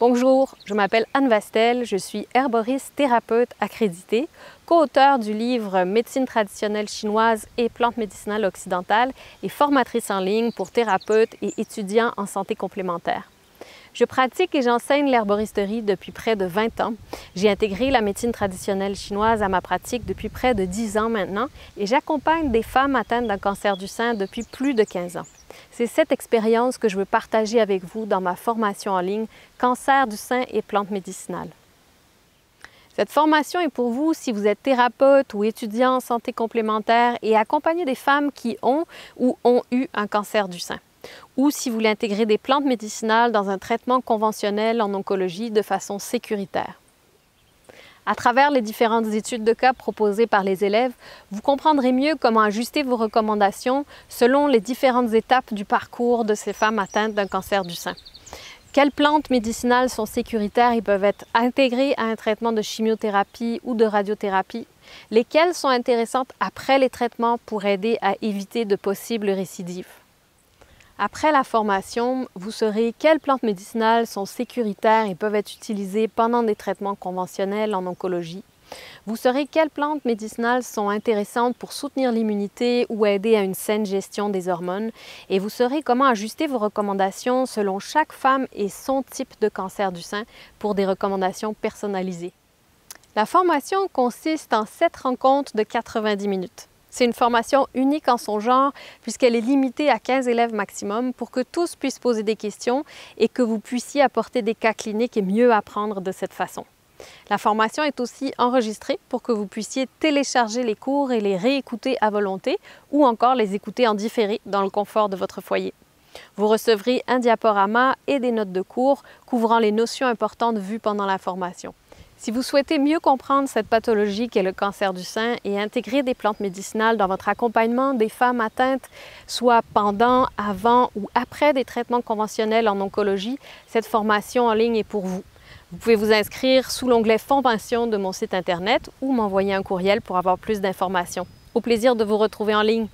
Bonjour, je m'appelle Anne Vastel, je suis herboriste thérapeute accréditée, co-auteure du livre Médecine traditionnelle chinoise et plantes médicinales occidentales et formatrice en ligne pour thérapeutes et étudiants en santé complémentaire. Je pratique et j'enseigne l'herboristerie depuis près de 20 ans. J'ai intégré la médecine traditionnelle chinoise à ma pratique depuis près de 10 ans maintenant et j'accompagne des femmes atteintes d'un cancer du sein depuis plus de 15 ans. C'est cette expérience que je veux partager avec vous dans ma formation en ligne Cancer du sein et plantes médicinales. Cette formation est pour vous si vous êtes thérapeute ou étudiant en santé complémentaire et accompagnez des femmes qui ont ou ont eu un cancer du sein, ou si vous voulez intégrer des plantes médicinales dans un traitement conventionnel en oncologie de façon sécuritaire. À travers les différentes études de cas proposées par les élèves, vous comprendrez mieux comment ajuster vos recommandations selon les différentes étapes du parcours de ces femmes atteintes d'un cancer du sein. Quelles plantes médicinales sont sécuritaires et peuvent être intégrées à un traitement de chimiothérapie ou de radiothérapie? Lesquelles sont intéressantes après les traitements pour aider à éviter de possibles récidives? Après la formation, vous saurez quelles plantes médicinales sont sécuritaires et peuvent être utilisées pendant des traitements conventionnels en oncologie. Vous saurez quelles plantes médicinales sont intéressantes pour soutenir l'immunité ou aider à une saine gestion des hormones. Et vous saurez comment ajuster vos recommandations selon chaque femme et son type de cancer du sein pour des recommandations personnalisées. La formation consiste en 7 rencontres de 90 minutes. C'est une formation unique en son genre puisqu'elle est limitée à 15 élèves maximum pour que tous puissent poser des questions et que vous puissiez apporter des cas cliniques et mieux apprendre de cette façon. La formation est aussi enregistrée pour que vous puissiez télécharger les cours et les réécouter à volonté ou encore les écouter en différé dans le confort de votre foyer. Vous recevrez un diaporama et des notes de cours couvrant les notions importantes vues pendant la formation. Si vous souhaitez mieux comprendre cette pathologie qu'est le cancer du sein et intégrer des plantes médicinales dans votre accompagnement des femmes atteintes, soit pendant, avant ou après des traitements conventionnels en oncologie, cette formation en ligne est pour vous. Vous pouvez vous inscrire sous l'onglet Formation de mon site Internet ou m'envoyer un courriel pour avoir plus d'informations. Au plaisir de vous retrouver en ligne.